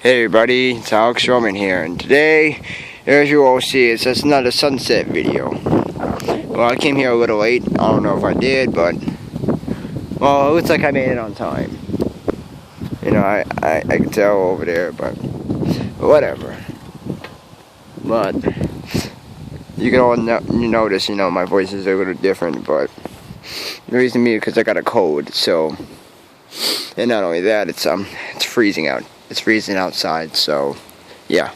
Hey everybody, it's Alex Roman here, and today, as you all see, it's just another sunset video. Well, I came here a little late. I don't know if I did, but well, it looks like I made it on time. You know, I can tell over there, but whatever. But you can all notice, my voice is a little different, but the reason being because I got a cold. So, and not only that, it's freezing out. It's freezing outside, so yeah,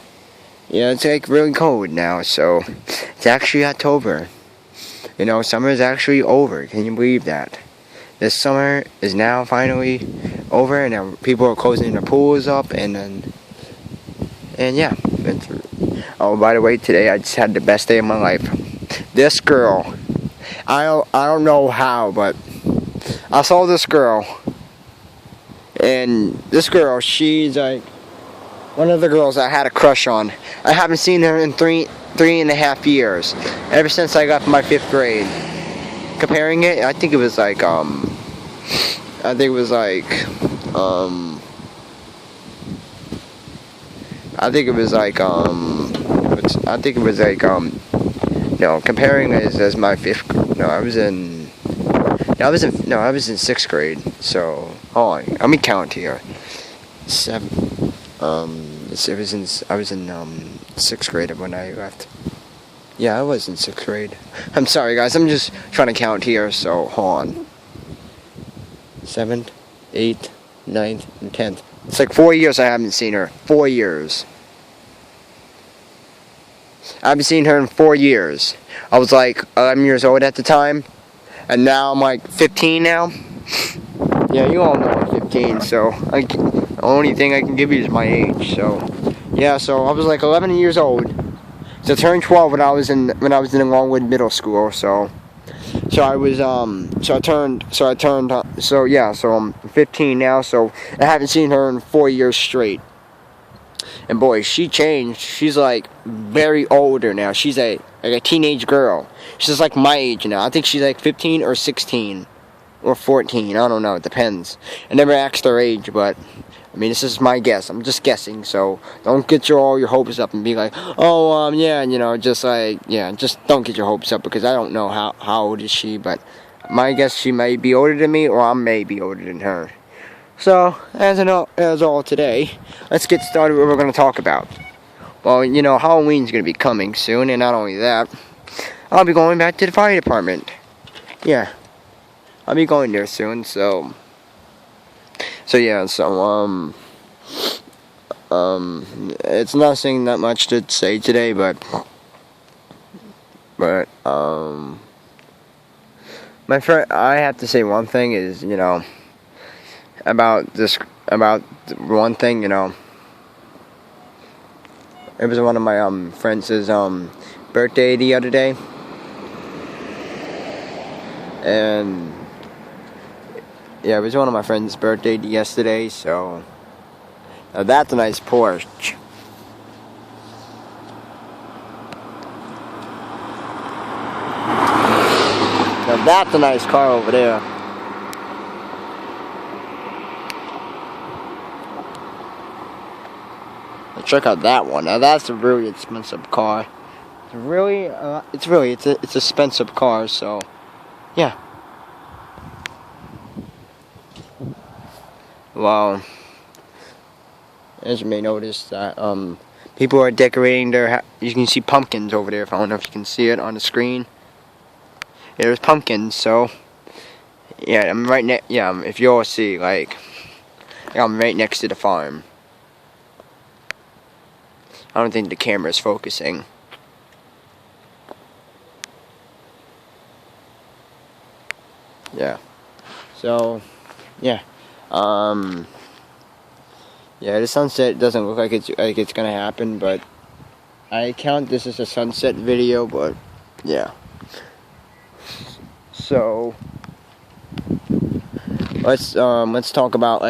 it's like really cold now. So it's actually October. Summer is actually over. Can you believe that? This summer is now finally over, and now people are closing their pools up, and yeah. Oh, by the way, today I just had the best day of my life. This girl, I don't know how, but I saw this girl. And this girl, she's like one of the girls I had a crush on. I haven't seen her in three and a half years. Ever since I got to my 5th grade. Comparing it, I think it was like comparing it as my 5th grade. I was in 6th grade. So hold on, let me count here. I was in 6th grade when I left. Yeah, I was in 6th grade. I'm sorry guys, I'm just trying to count here, so hold on. 7th, 8th, 9th, and 10th. It's like 4 years I haven't seen her. 4 years. I haven't seen her in 4 years. I was like 11 years old at the time. And now I'm like 15 now. Yeah, you all know I'm 15, so the only thing I can give you is my age. So yeah, so I was like 11 years old. So I turned 12 when I was in Longwood Middle School. So I'm 15 now. So I haven't seen her in 4 years straight. And boy, she changed. She's like very older now. She's like a teenage girl. She's like my age now. I think she's like 15 or 16 or 14. I don't know. It depends. I never asked her age, but I mean, this is my guess. I'm just guessing. So don't get all your hopes up and be like, oh, just don't get your hopes up, because I don't know how old is she. But my guess, she may be older than me, or I may be older than her. So, as all today, let's get started with what we're going to talk about. Well, Halloween's going to be coming soon, and not only that, I'll be going back to the fire department. Yeah, I'll be going there soon, so it's nothing that much to say today, but my friend, I have to say one thing is, about one thing, it was one of my friends' birthday the other day, and yeah, it was one of my friends' birthday yesterday. So now that's a nice Porsche. Now that's a nice car over there. Check out that one. Now that's a really expensive car. It's an expensive car. So, yeah. Well, as you may notice, that people are decorating their. You can see pumpkins over there. If I don't know if you can see it on the screen. There's pumpkins. So, yeah, I'm right next. Yeah, if you all see, I'm right next to the farm. I don't think the camera is focusing. Yeah. So, yeah. Yeah, the sunset doesn't look like it's gonna happen, but I count this as a sunset video, but yeah. So let's talk about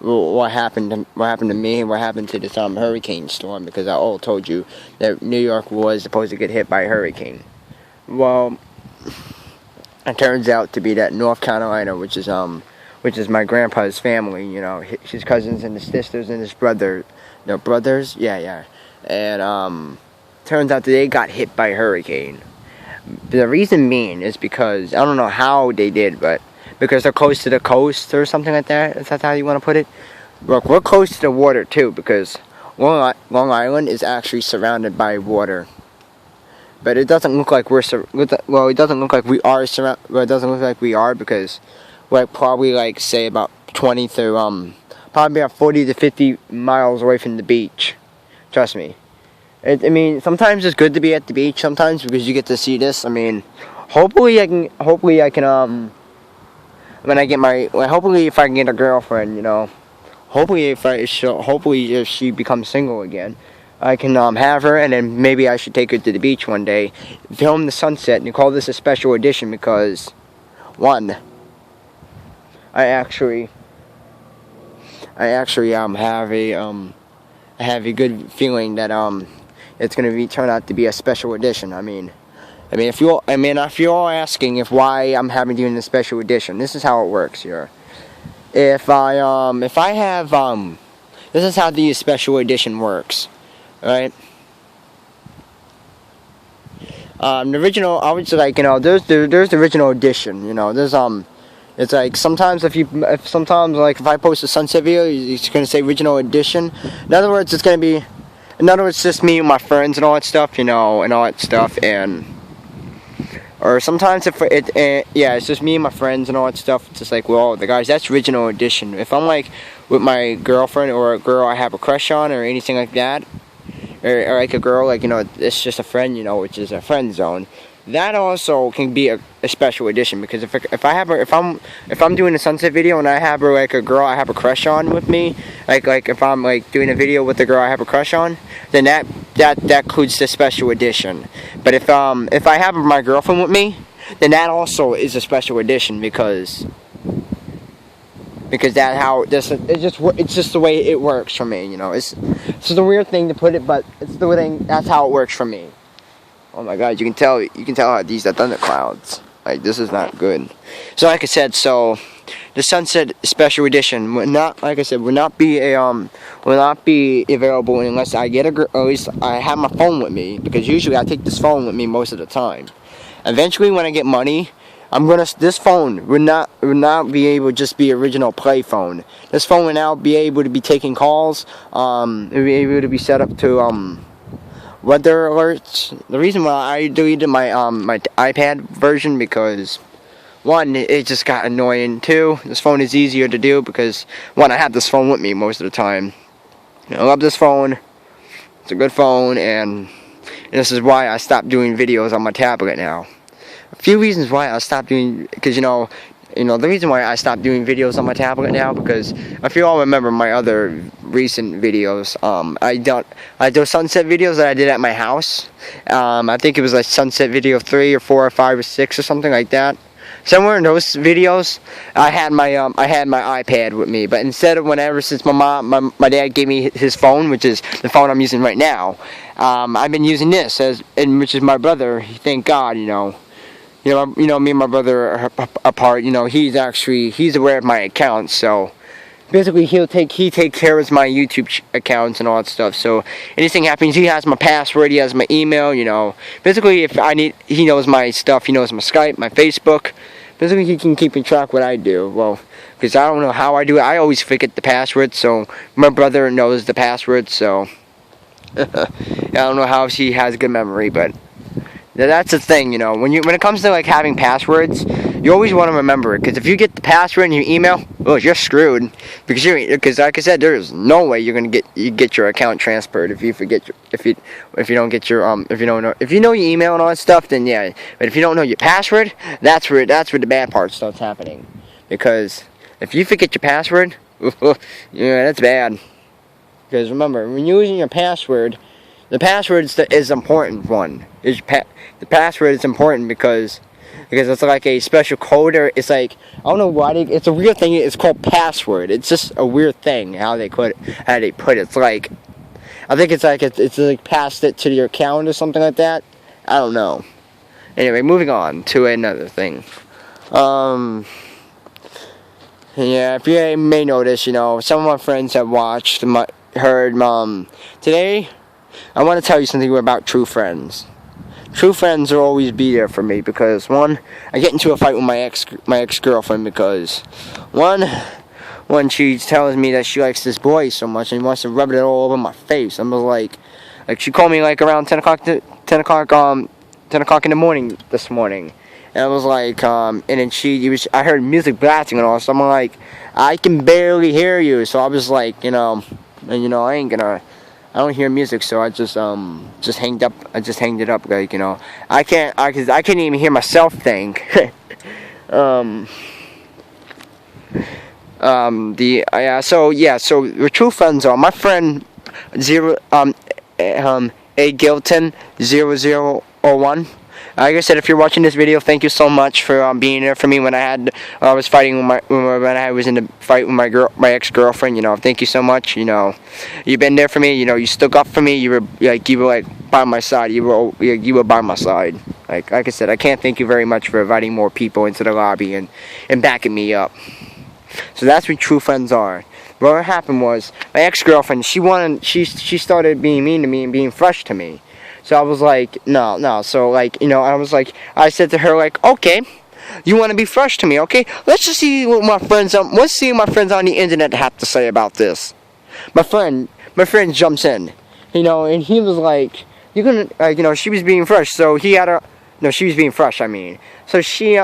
what happened to me and what happened to this hurricane storm, because I all told you that New York was supposed to get hit by a hurricane. Well, it turns out to be that North Carolina, which which is my grandpa's family. You know, his cousins and his sisters and his brother. No, brothers? Yeah. And, turns out that they got hit by a hurricane. The reason being is because, I don't know how they did, but because they're close to the coast or something like that. Is that how you want to put it? Look, we're close to the water too, because Long Island is actually surrounded by water. But it doesn't look like it doesn't look like we are surrounded. Well, it doesn't look like we are, because we're probably like, say, about 20 to probably about 40 to 50 miles away from the beach. Trust me. I mean, sometimes it's good to be at the beach sometimes, because you get to see this. I mean, hopefully I can when I get hopefully if I can get a girlfriend, you know, hopefully if she becomes single again, I can have her, and then maybe I should take her to the beach one day, film the sunset, and call this a special edition, because one, I actually have a good feeling that it's gonna turn out to be a special edition. I mean, if you're all asking why I'm doing this special edition, this is how it works here. This is how the special edition works, right? The original, I was like, you know, there's the original edition, you know, there's it's like sometimes if I post a sunset video, it's gonna say original edition. In other words, just me and my friends and all that stuff, you know, or sometimes it's just me and my friends and all that stuff. It's just like, well, the guys, that's original edition. If I'm like with my girlfriend or a girl I have a crush on or anything like that, or like a girl, like, you know, it's just a friend, you know, which is a friend zone. That also can be a special edition, because if I'm doing a sunset video and I have her, like, a girl I have a crush on with me, like if I'm like doing a video with a girl I have a crush on, then that includes the special edition. But if I have my girlfriend with me, then that also is a special edition, because it's just the way it works for me, you know. It's a weird thing to put it, but it's the thing. That's how it works for me. Oh my God, you can tell how these are thunderclouds. Like, this is not good. So like I said, the sunset special edition will not be available unless I get or at least I have my phone with me, because usually I take this phone with me most of the time. Eventually, when I get money, this phone would not be able to just be original play phone. This phone will now be able to be taking calls. It will be able to be set up to weather alerts. The reason why I deleted my my iPad version, because one, it just got annoying. Two, this phone is easier to do, because one, I have this phone with me most of the time. I love this phone. It's a good phone, and this is why I stopped doing videos on my tablet now. A few reasons why I stopped doing, because you know, the reason why I stopped doing videos on my tablet now, because if you all remember my other recent videos, those sunset videos that I did at my house. I think it was like sunset video 3 or 4 or 5 or 6 or something like that. Somewhere in those videos, I had my iPad with me, but since my dad gave me his phone, which is the phone I'm using right now, I've been using this which is my brother. Thank God, you know, me and my brother are apart. You know, he's aware of my accounts, so basically he takes care of my YouTube accounts and all that stuff. So anything happens, he has my password, he has my email. You know, basically he knows my stuff. He knows my Skype, my Facebook. Basically, he can keep in track what I do. Well, because I don't know how I do it. I always forget the password. So my brother knows the password. So I don't know how he has good memory, but that's the thing, you know. When it comes to like having passwords, you always want to remember it, because if you get the password in your email, well, you're screwed. Because like I said, there is no way you're gonna get your account transferred if you don't know your email and all that stuff. Then yeah, but if you don't know your password, that's where the bad part starts happening. Because if you forget your password, yeah, that's bad. Because remember, when you're using your password, the password is important one. The password is important because it's like a special code, or it's like, I don't know why it's a weird thing. It's called password. It's just a weird thing how they put it. It's like, I think it's like passed it to your account or something like that. I don't know. Anyway, moving on to another thing. Yeah, if you may notice, you know, some of my friends have watched, heard, today, I want to tell you something about true friends. True friends will always be there for me because, one, I get into a fight with my ex-girlfriend because, one, when she tells me that she likes this boy so much and wants to rub it all over my face, I'm like she called me like around 10 o'clock in the morning this morning. And I was like, and then I heard music blasting and all, so I'm like, I can barely hear you. So I was like, I don't hear music, so I just hanged up. I just hanged it up, like, I can't even hear myself think. So the true friends are my friend A Gilton 0001. Like I said, if you're watching this video, thank you so much for being there for me when I was fighting with when I was in a fight with my ex-girlfriend. Thank you so much. You've been there for me. You stuck up for me. You were by my side. You were by my side. Like I said, I can't thank you very much for inviting more people into the lobby and backing me up. So that's what true friends are. What happened was my ex-girlfriend. She started being mean to me and being fresh to me. So I was like, no. So I said to her like, okay, you want to be fresh to me, okay? Let's just see what my friends on the internet have to say about this. My friend jumps in, and he was like, you're gonna, she was being fresh, so she was being fresh. So he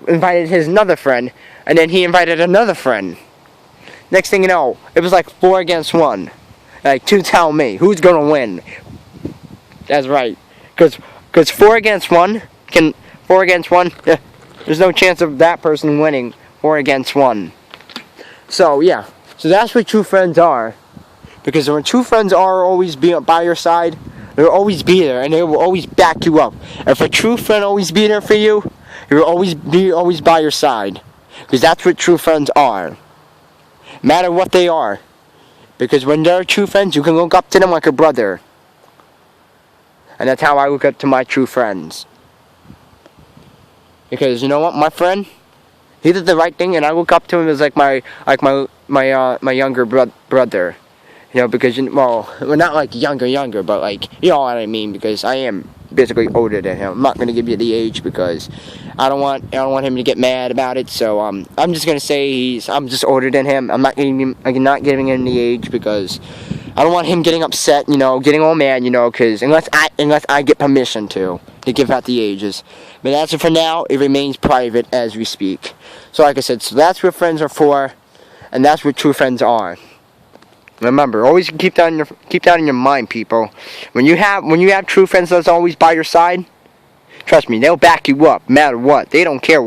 invited his another friend, and then he invited another friend. Next thing you know, it was like 4 against 1. Like, to tell me who's gonna win. That's right, because 4 against 1, there's no chance of that person winning 4 against 1. So yeah, so that's what true friends are. Because when true friends are always be by your side, they'll always be there and they will always back you up. If a true friend always be there for you, he will always be by your side. Because that's what true friends are. No matter what they are. Because when they're true friends, you can look up to them like a brother. And that's how I look up to my true friends. Because you know what, my friend, he did the right thing, and I look up to him as like my younger brother. Because well, not like younger, but like, you know what I mean. Because I am basically older than him. I'm not gonna give you the age because I don't want him to get mad about it. So I'm just gonna say I'm just older than him. I'm not giving him the age because I don't want him getting upset, getting all mad, because unless I get permission to give out the ages. But as of for now, it remains private as we speak. So like I said, so that's what friends are for, and that's what true friends are. Remember, always keep that in your mind, people. When you have true friends that's always by your side, trust me, they'll back you up no matter what. They don't care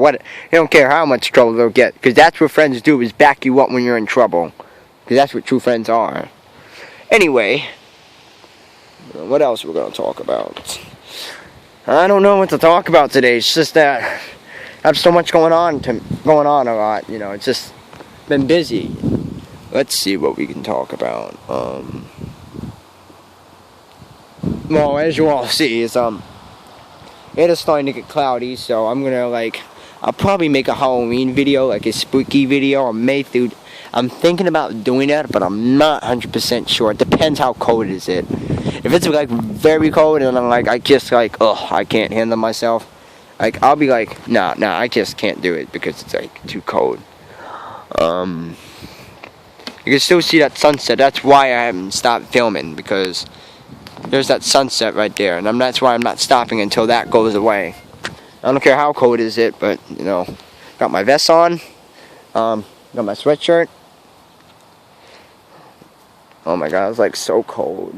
how much trouble they'll get, because that's what friends do, is back you up when you're in trouble. Because that's what true friends are. Anyway, what else we're going to talk about? I don't know what to talk about today. It's just that I have so much going on a lot. It's just been busy. Let's see what we can talk about. Well, as you all see, it is starting to get cloudy, so I'm gonna I'll probably make a Halloween video, like a spooky video. I'm thinking about doing that, but I'm not 100% sure. It depends how cold is it. If it's very cold and I'm I can't handle myself, I'll be like, nah, I just can't do it because it's too cold. You can still see that sunset. That's why I haven't stopped filming, because there's that sunset right there, and that's why I'm not stopping until that goes away. I don't care how cold is it, but got my vest on, got my sweatshirt. Oh my god, it's so cold.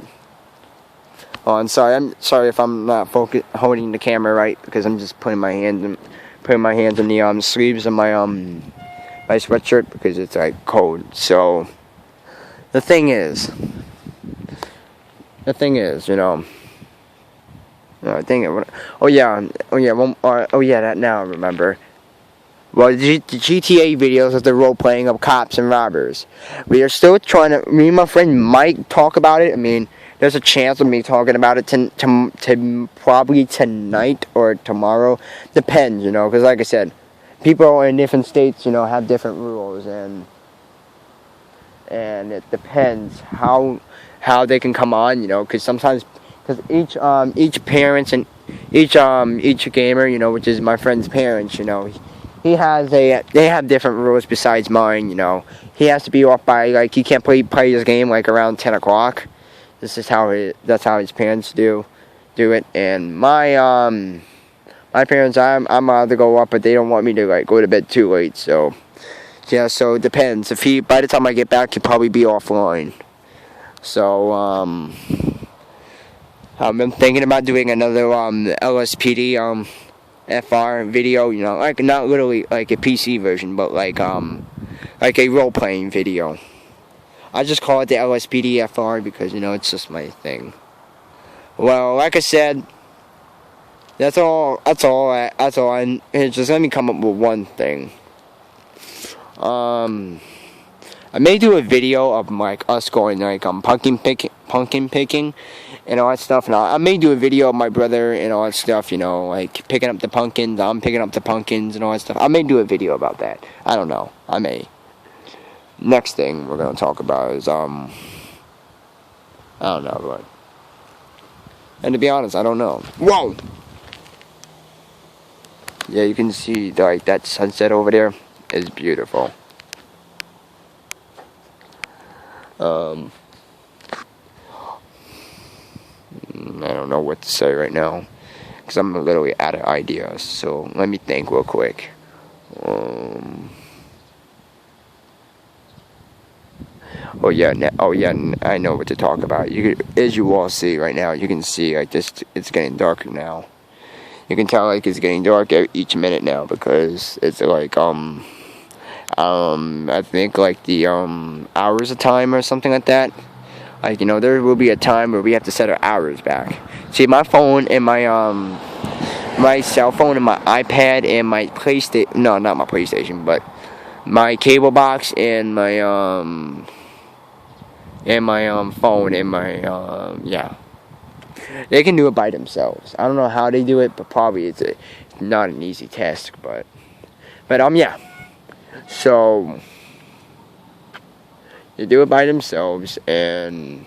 Oh, I'm sorry if I'm not holding the camera right, because I'm just putting my hands in the sleeves of my sweatshirt because it's cold. So the thing is, that now I remember. Well, the GTA videos of the role playing of cops and robbers. We are still trying to. Me and my friend might talk about it. There's a chance of me talking about it to probably tonight or tomorrow. Depends, because like I said, people in different states, have different rules, and it depends how they can come on, because sometimes, because each parents and each gamer, which is my friend's parents, they have different rules besides mine, He has to be off by, like, he can't play his game, like, around 10 o'clock. That's how his parents do it. And my parents, I'm allowed to go up, but they don't want me to, like, go to bed too late, so, yeah, so it depends. By the time I get back, he'll probably be offline. So, I'm thinking about doing another, LSPD, FR video, like, not literally, like, a PC version, but, like a role-playing video. I just call it the LSPD FR because, it's just my thing. Well, like I said, that's all. And just let me come up with one thing. I may do a video of, like, us going, like, pumpkin picking, and all that stuff. And I may do a video of my brother and all that stuff, like, picking up the pumpkins. I'm picking up the pumpkins and all that stuff. I may do a video about that. I don't know. I may. Next thing we're going to talk about is, I don't know, but... And to be honest, I don't know. Whoa! Yeah, you can see, like, that sunset over there is beautiful. I don't know what to say right now, because I'm literally out of ideas, so let me think real quick. Oh yeah, I know what to talk about. As you all see right now, you can see, like, this, it's getting darker now. You can tell, like, it's getting dark each minute now, because it's, like, I think, like, the, hours of time or something like that. Like, there will be a time where we have to set our hours back. See, my phone and my cell phone and my iPad and my PlayStation, no, not my PlayStation, but my cable box and my, phone and my, yeah. They can do it by themselves. I don't know how they do it, but probably it's not an easy task, but, yeah. So, they do it by themselves, and,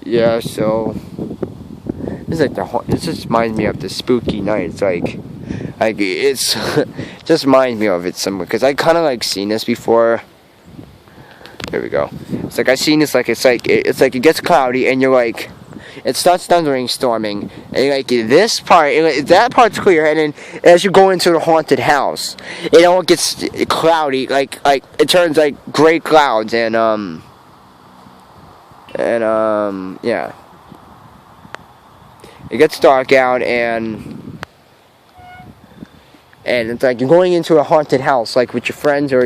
yeah, so, this just reminds me of the spooky night. It's like, it's, just reminds me of it somewhere, because I kind of, like, seen this before. There we go. It's like, I've seen this, like, it's like it gets cloudy, and you're like, it starts thundering, storming, and like, this part, that part's clear, and then as you go into the haunted house, it all gets cloudy, like, it turns, like, gray clouds, and, yeah. It gets dark out, and it's like you're going into a haunted house, like, with your friends or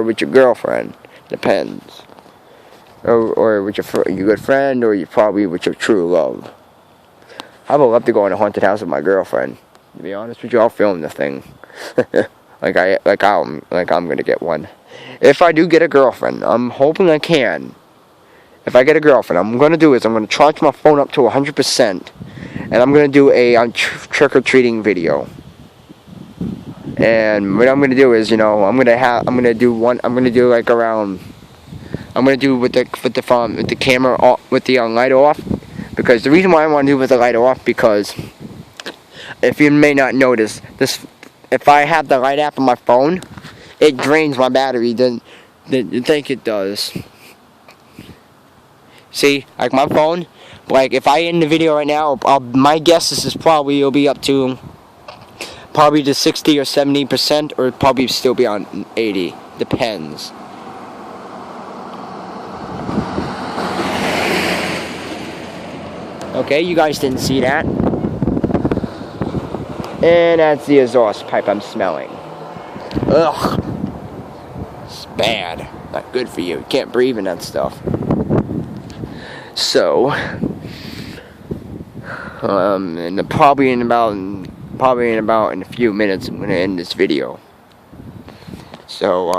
with your girlfriend. Depends. Or with your good friend, or you probably with your true love. I would love to go in a haunted house with my girlfriend. To be honest with you, I'll film the thing. I'm gonna get one. If I do get a girlfriend, I'm hoping I can. If I get a girlfriend, I'm gonna do is I'm gonna charge my phone up to 100%, and I'm gonna do a trick-or-treating video. And what I'm gonna do is, I'm gonna do like around. I'm gonna do with the camera off, with the light off, because the reason why I want to do with the light off, because if you may not notice this, if I have the light app on my phone, it drains my battery than you think it does. See, like my phone, like if I end the video right now, my guess is it'll be up to probably to 60 or 70%, or probably still be on 80. Depends. Okay, you guys didn't see that. And that's the exhaust pipe I'm smelling. Ugh. It's bad. Not good for you. You can't breathe in that stuff. So, and probably in a few minutes, I'm gonna end this video. So,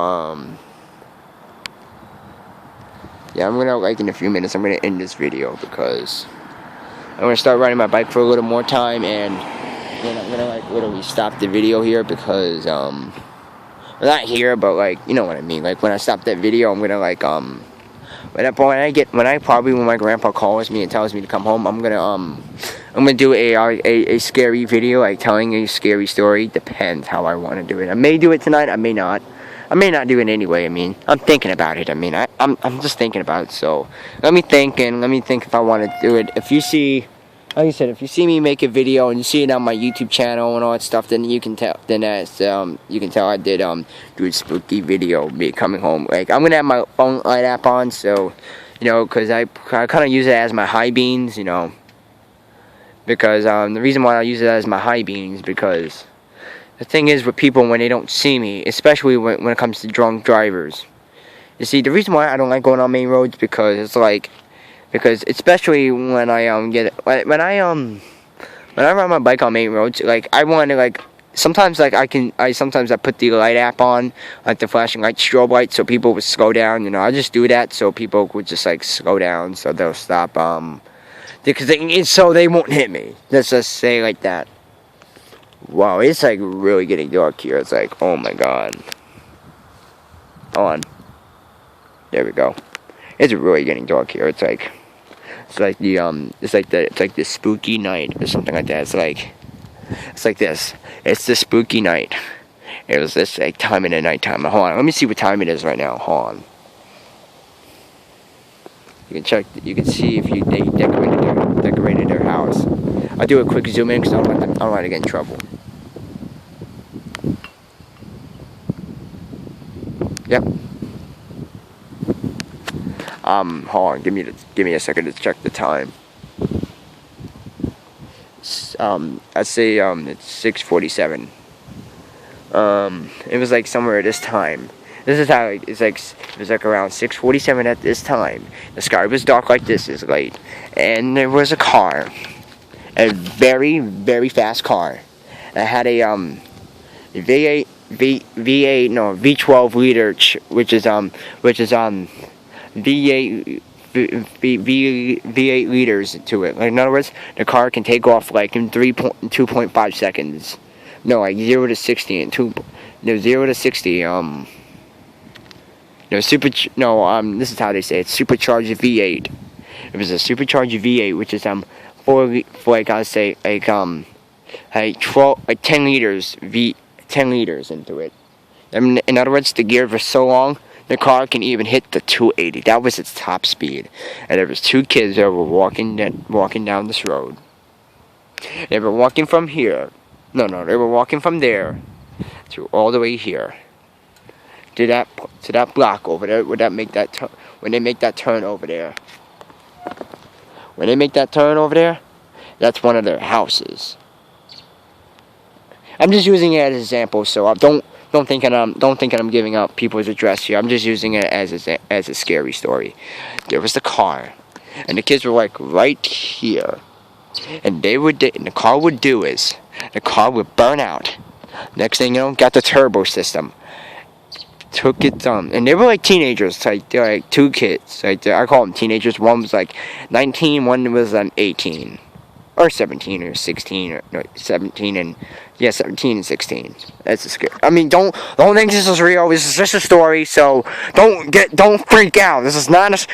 yeah, I'm gonna, like, in a few minutes, I'm gonna end this video, because I'm gonna start riding my bike for a little more time, and I'm gonna like literally stop the video here because well, not here, but like you know what I mean. Like when I stop that video, I'm gonna like when my grandpa calls me and tells me to come home, I'm gonna do a scary video, like telling a scary story. Depends how I want to do it. I may do it tonight. I may not. I may not do it anyway. I mean, I'm thinking about it. I mean, I'm just thinking about it. So let me think if I want to do it. If you see, like I said, if you see me make a video and you see it on my YouTube channel and all that stuff, then you can tell. Then you can tell I did do a spooky video, me coming home. Like I'm gonna have my phone light app on, so you know, cause I kind of use it as my high beams, you know. Because the reason why I use it as my high beams because the thing is with people when they don't see me, especially when it comes to drunk drivers. You see, the reason why I don't like going on main roads because it's like. Because especially when I when I ride my bike on main roads, like I want to like sometimes like sometimes I put the light app on, like the flashing light strobe light, so people would slow down. You know, I just do that so people would just like slow down, so they'll stop. So they won't hit me. Let's just say like that. Wow, it's like really getting dark here. It's like, oh my god. Hold on. There we go. It's really getting dark here. It's like the spooky night or something like that. It's like this. It's the spooky night. It was this like time in the nighttime. Hold on, let me see what time it is right now. Hold on. You can check. You can see if they decorated their house. I'll do a quick zoom in because I don't want to get in trouble. Yep. Hold on, give me a second to check the time. I'd say, it's 6:47. It was like somewhere at this time. This is how, it was like around 6:47 at this time. The sky was dark like this is late. And there was a car. A very, very fast car. It had a, V12 liter, which is V8 liters to it. Like in other words, the car can take off like in 2.5 seconds. No, like 0 to 60 and 0 to 60. This is how they say it. Supercharged V8. It was a supercharged V8, which is for like I say like 10 liters 10 liters into it. In other words, the gears were so long. The car can even hit the 280. That was its top speed. And there was two kids that were walking down this road. They were walking from here. No, they were walking from there to all the way here. To that block over there. When they make that turn over there. When they make that turn over there, that's one of their houses. I'm just using it as an example, so I don't think I'm giving out people's address here. I'm just using it as a scary story. There was the car, and the kids were like right here, and the car would burn out. Next thing you know, got the turbo system. Took it and they were like teenagers, like they're like two kids. Like I call them teenagers. One was like 19, one was 18. Or 17 or 16 or no, 17 and 16. That's a scary. I mean, don't think this is real. This is just a story. So don't freak out. This is not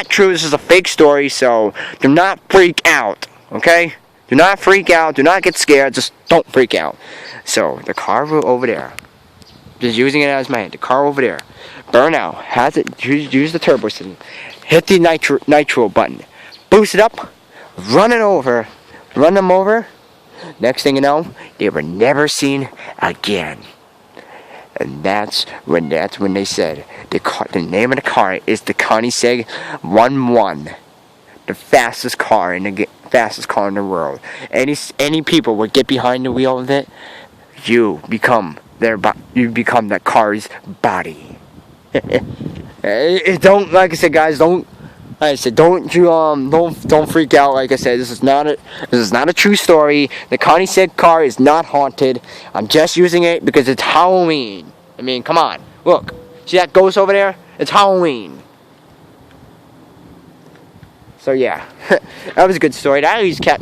true. This is a fake story. So do not freak out. Okay? Do not freak out. Do not get scared. Just don't freak out. So the car over there. Just using it as my hand. The car over there. Burn out. Has it? Use the turbo system. Hit the nitro button. Boost it up. Run them over. Next thing you know, they were never seen again. And that's when they said the name of the car is the Koenigsegg 11, the fastest car in the world. Any people would get behind the wheel of it, you become that car's body. Don't, like I said, guys, don't freak out. Like I said, this is not a true story. The Koenigsegg car is not haunted. I'm just using it because it's Halloween. I mean, come on, look, see that ghost over there? It's Halloween. So yeah, that was a good story. That kept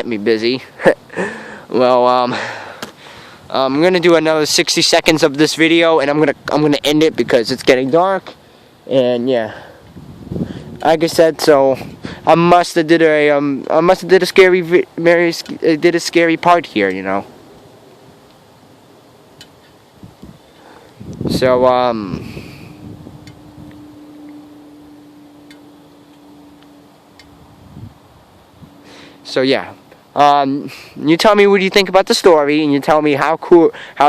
me busy. Well, I'm gonna do another 60 seconds of this video, and I'm gonna end it because it's getting dark. And yeah, like I said, so I must have did a scary part here, you know. So yeah. You tell me what you think about the story, and you tell me how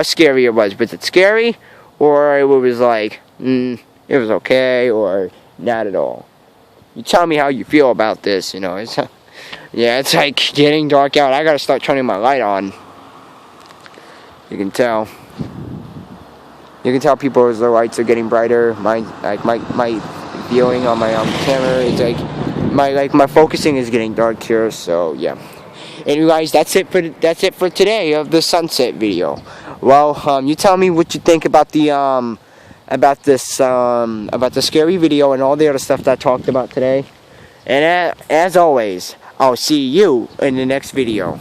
scary it was. Was it scary, or it was like, it was okay, or not at all? You tell me how you feel about this. You know, it's like getting dark out. I gotta start turning my light on. You can tell. You can tell people as the lights are getting brighter. My viewing on my camera is like my focusing is getting dark here. So yeah. Anyway, guys, that's it for today of the sunset video. Well, you tell me what you think about the about the scary video and all the other stuff that I talked about today. And as always, I'll see you in the next video.